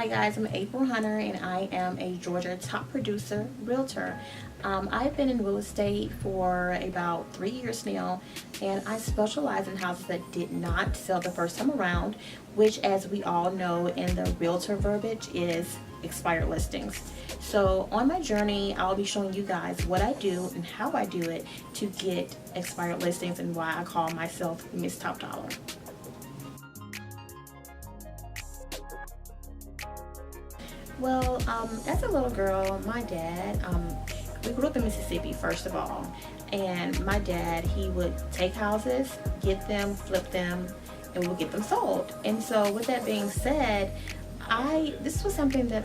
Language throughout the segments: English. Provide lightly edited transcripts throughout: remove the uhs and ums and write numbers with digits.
Hi guys, I'm April Hunter and I am a Georgia top producer realtor. I've been in real estate for about 3 years now, and I specialize in houses that did not sell the first time around, which, as we all know in the realtor verbiage, is expired listings. So on my journey, I'll be showing you guys what I do and how I do it to get expired listings and why I call myself Miss Top Dollar. Well, as a little girl, my dad, we grew up in Mississippi, first of all, and my dad, he would take houses, get them, flip them, and we'll get them sold. And so with that being said, this was something that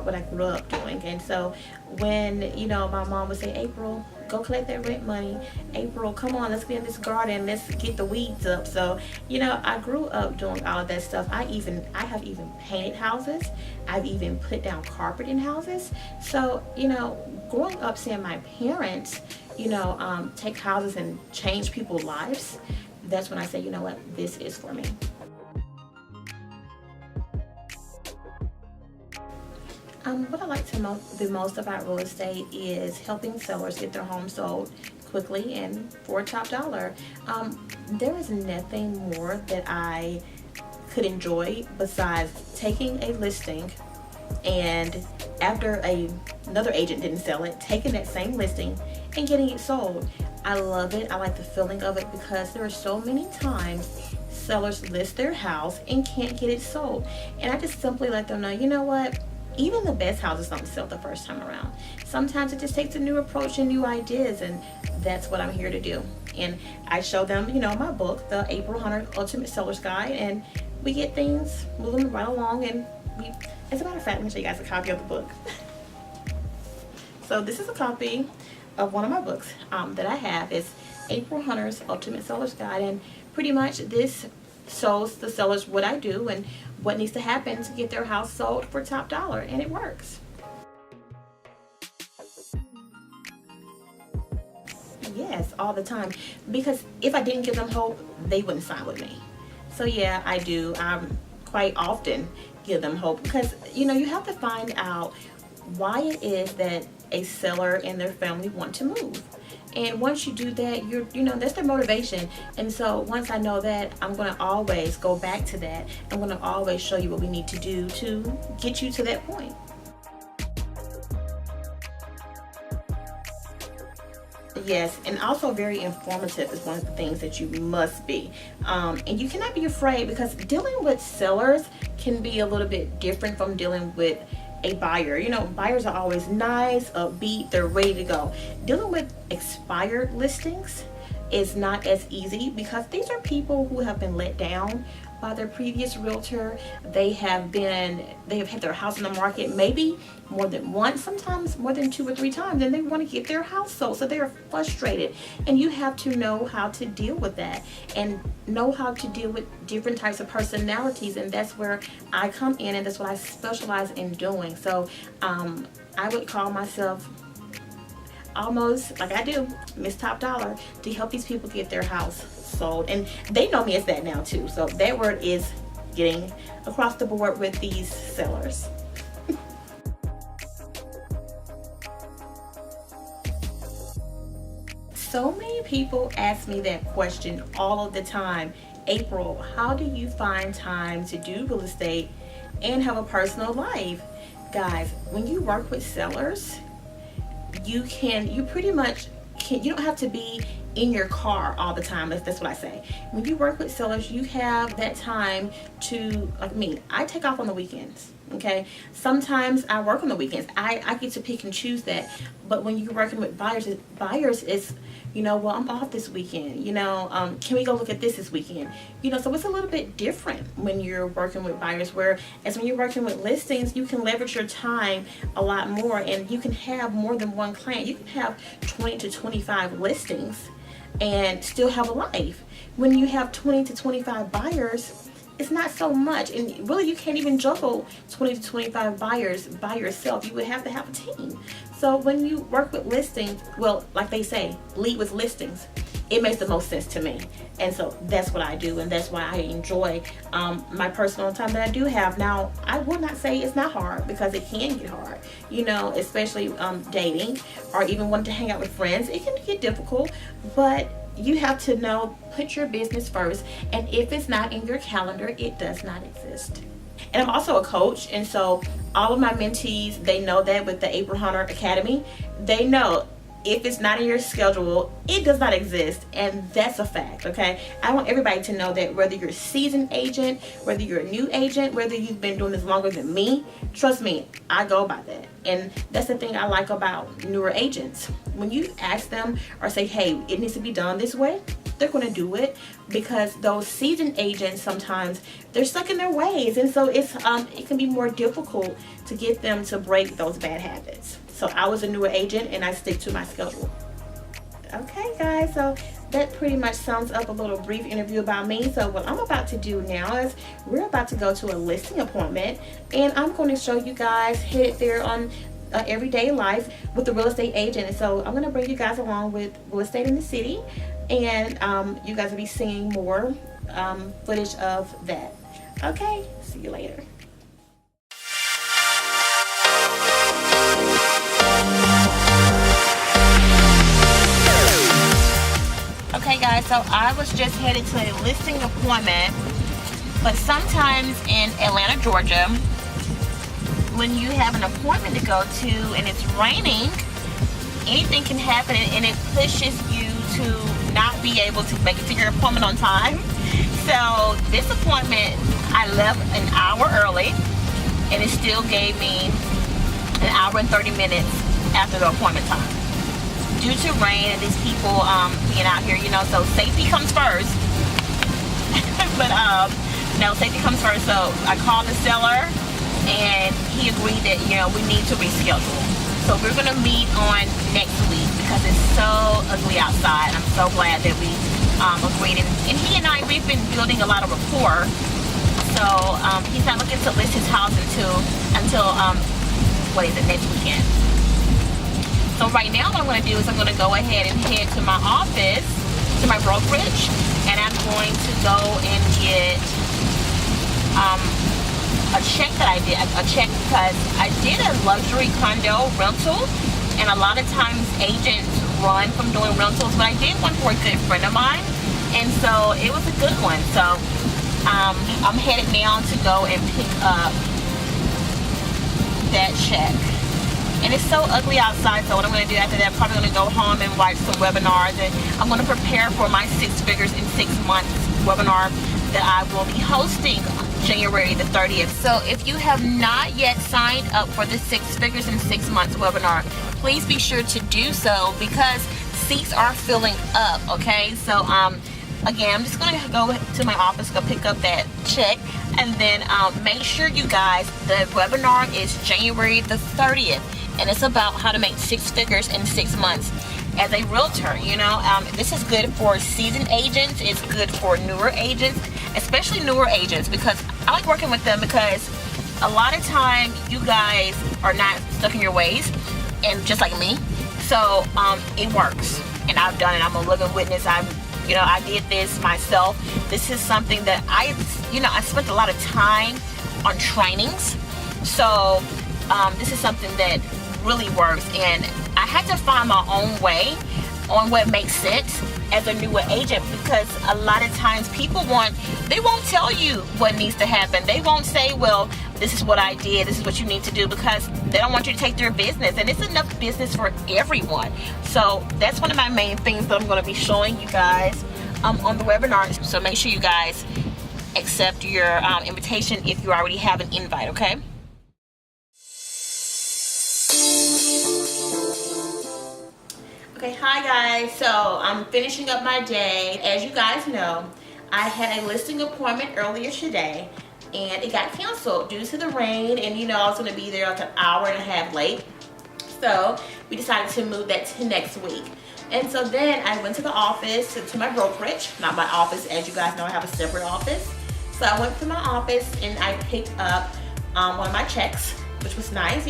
what I grew up doing. And so when, my mom would say, April, go collect that rent money. April, come on, let's get in this garden, let's get the weeds up. So, I grew up doing all of that stuff. I have even painted houses. I've even put down carpet in houses. So, growing up seeing my parents, take houses and change people's lives, that's when I say, you know what, this is for me. What I like to do most about real estate is helping sellers get their home sold quickly and for a top dollar. There is nothing more that I could enjoy besides taking a listing and after another agent didn't sell it, taking that same listing and getting it sold. I love it. I like the feeling of it because there are so many times sellers list their house and can't get it sold. And I just simply let them know, you know what? Even the best houses don't sell the first time around. Sometimes it just takes a new approach and new ideas, and that's what I'm here to do. And I show them, my book, the April Hunter Ultimate Seller's Guide, and we get things moving right along. And as a matter of fact, let me show you guys a copy of the book. So this is a copy of one of my books that I have. It's April Hunter's Ultimate Seller's Guide, and pretty much this shows the sellers what I do and what needs to happen to get their house sold for top dollar, and it works. Yes, all the time, because if I didn't give them hope, they wouldn't sign with me. So yeah, I do. I quite often give them hope because you have to find out why it is that a seller and their family want to move. And once you do that, that's their motivation. And so once I know that, I'm going to always go back to that. I'm going to always show you what we need to do to get you to that point. Yes, and also very informative is one of the things that you must be. And you cannot be afraid, because dealing with sellers can be a little bit different from dealing with a buyer. Buyers are always nice, upbeat, they're ready to go. Dealing with expired listings is not as easy because these are people who have been let down by their previous realtor. They have had their house in the market maybe more than once, sometimes more than 2 or 3 times, and they want to get their house sold, so they are frustrated. And you have to know how to deal with that and know how to deal with different types of personalities, and that's where I come in, and that's what I specialize in doing. So I would call myself almost, like I do, Miss Top Dollar, to help these people get their house sold. And they know me as that now too, so that word is getting across the board with these sellers. So many people ask me that question all of the time. April, how do you find time to do real estate and have a personal life? Guys, when you work with sellers, you pretty much you don't have to be in your car all the time. That's what I say. When you work with sellers, you have that time to, like me, I take off on the weekends. Okay, sometimes I work on the weekends. I get to pick and choose that. But when you're working with buyers is, well, I'm off this weekend. Can we go look at this weekend? So it's a little bit different when you're working with buyers, whereas when you're working with listings, you can leverage your time a lot more, and you can have more than one client. You can have 20 to 25 listings and still have a life. When you have 20 to 25 buyers, it's not so much, and really you can't even juggle 20 to 25 buyers by yourself. You would have to have a team. So when you work with listings, well, like they say, lead with listings. it makes the most sense to me. And so that's what I do, and that's why I enjoy my personal time that I do have. Now, I will not say it's not hard, because it can get hard, you know, especially dating or even wanting to hang out with friends. It can get difficult, but you have to know, put your business first, and if it's not in your calendar, it does not exist. And I'm also a coach, and so all of my mentees, they know that with the April Hunter Academy, they know if it's not in your schedule, it does not exist, and that's a fact, okay? I want everybody to know that, whether you're a seasoned agent, whether you're a new agent, whether you've been doing this longer than me, trust me, I go by that. And that's the thing I like about newer agents. When you ask them or say, hey, it needs to be done this way, they're going to do it, because those seasoned agents, sometimes they're stuck in their ways, and so it can be more difficult to get them to break those bad habits. So I was a newer agent, and I stick to my schedule. Okay, guys, so that pretty much sums up a little brief interview about me. So what I'm about to do now is we're about to go to a listing appointment, and I'm going to show you guys hit there on everyday life with the real estate agent. And so I'm going to bring you guys along with real estate in the city, and you guys will be seeing more footage of that. Okay, see you later. Okay guys, so I was just headed to a listing appointment, but sometimes in Atlanta, Georgia, when you have an appointment to go to and it's raining, anything can happen, and it pushes you to not be able to make it to your appointment on time. So this appointment, I left an hour early, and it still gave me an hour and 30 minutes after the appointment time, due to rain and these people being out here, you know. So safety comes first. But no, safety comes first. So I called the seller, and he agreed that, you know, we need to reschedule. So we're gonna meet on next week, because it's so ugly outside. I'm so glad that we agreed, and he and I, we've been building a lot of rapport. So he's not looking to list his house until next weekend. So right now what I'm going to do is I'm going to go ahead and head to my office, to my brokerage, and I'm going to go and get a check that I did, a check, because I did a luxury condo rental, and a lot of times agents run from doing rentals, but I did one for a good friend of mine, and so it was a good one. So I'm headed now to go and pick up that check. And it's so ugly outside, so what I'm going to do after that, I'm probably going to go home and watch some webinars, and I'm going to prepare for my 6 Figures in 6 Months webinar that I will be hosting January the 30th. So if you have not yet signed up for the 6 Figures in 6 Months webinar, please be sure to do so, because seats are filling up, okay? So again, I'm just going to go to my office, go pick up that check, and then make sure, you guys, the webinar is January the 30th. And it's about how to make 6 figures in 6 months as a realtor. You know, this is good for seasoned agents. It's good for newer agents, especially newer agents, because I like working with them, because a lot of time you guys are not stuck in your ways, and just like me. So it works, and I've done it. I'm a living witness. I did this myself. This is something that I spent a lot of time on trainings. So this is something that really works, and I had to find my own way on what makes sense as a newer agent, because a lot of times they won't tell you what needs to happen. They won't say, well, this is what I did, this is what you need to do, because they don't want you to take their business, and it's enough business for everyone. So that's one of my main things that I'm going to be showing you guys on the webinar. So make sure you guys accept your invitation if you already have an invite, okay? Okay, hi guys. So I'm finishing up my day. As you guys know, I had a listing appointment earlier today, and it got canceled due to the rain, and I was going to be there like an hour and a half late. So we decided to move that to next week. And so then I went to the office, to my brokerage, not my office, as you guys know, I have a separate office. So I went to my office and I picked up one of my checks, which was nice,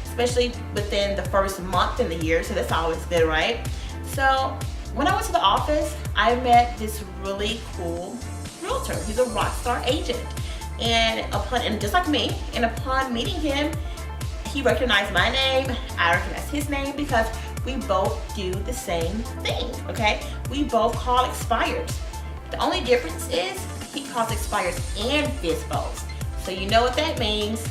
especially within the first month in the year, so that's always good, right? So when I went to the office, I met this really cool realtor. He's a rock star agent. And just like me, and upon meeting him, he recognized my name, I recognized his name, because we both do the same thing, okay? We both call expires. The only difference is he calls expires and FISBOs. So you know what that means.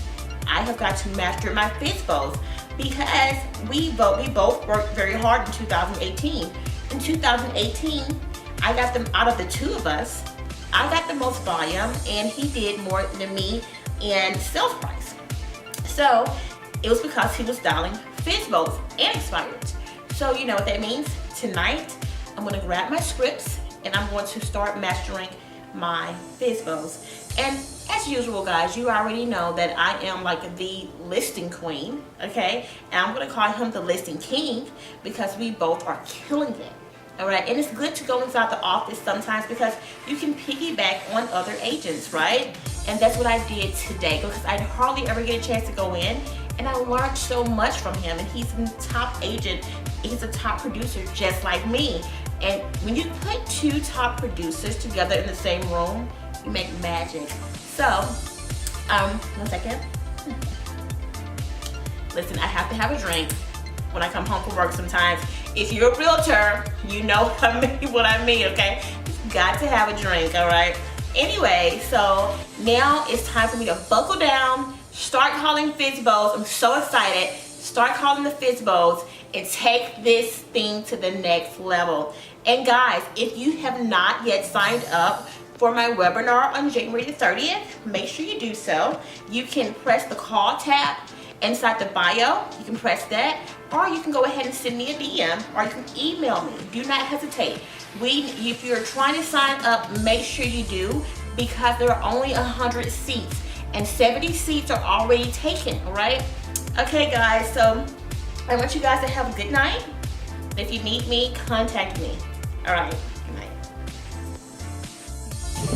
I have got to master my FISBOs because we both worked very hard in 2018. In 2018, I got them out of the two of us. I got the most volume and he did more than me in sales price. So it was because he was dialing FISBOs and expires. So you know what that means. Tonight, I'm gonna grab my scripts and I'm going to start mastering my FISBOs. And as usual, guys, you already know that I am like the listing queen, okay? And I'm gonna call him the listing king because we both are killing it. All right, and it's good to go inside the office sometimes because you can piggyback on other agents, right? And that's what I did today because I hardly ever get a chance to go in, and I learned so much from him. And he's a top agent, he's a top producer just like me. And when you put two top producers together in the same room, you make magic. So, 1 second. Listen, I have to have a drink when I come home from work sometimes. If you're a realtor, you know what I mean, okay? You've got to have a drink, all right? Anyway, so now it's time for me to buckle down, start calling FISBOs. I'm so excited. Start calling the FISBOs and take this thing to the next level. And guys, if you have not yet signed up for my webinar on January the 30th, make sure you do so. You can press the call tab inside the bio. You can press that, or you can go ahead and send me a DM, or you can email me. Do not hesitate. If you're trying to sign up, make sure you do, because there are only 100 seats and 70 seats are already taken, all right? Okay guys, so I want you guys to have a good night. If you need me, contact me. All right, good night.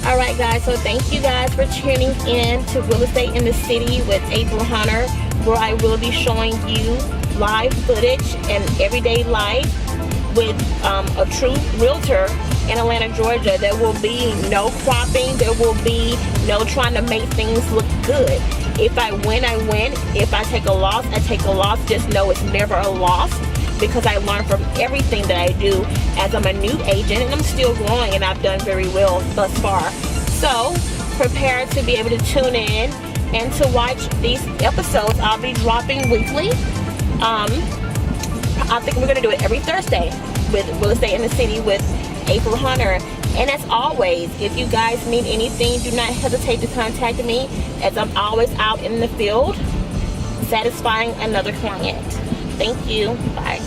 All right guys, so thank you guys for tuning in to Real Estate in the City with April Hunter, where I will be showing you live footage and everyday life with a true realtor in Atlanta, Georgia. There will be no cropping. There will be no trying to make things look good. If I win, I win. If I take a loss, I take a loss. Just know it's never a loss, because I learn from everything that I do, as I'm a new agent and I'm still growing, and I've done very well thus far. So prepare to be able to tune in and to watch these episodes. I'll be dropping weekly. I think we're gonna do it every Thursday with Real Estate in the City with April Hunter. And as always, if you guys need anything, do not hesitate to contact me, as I'm always out in the field satisfying another client. Thank you. Bye.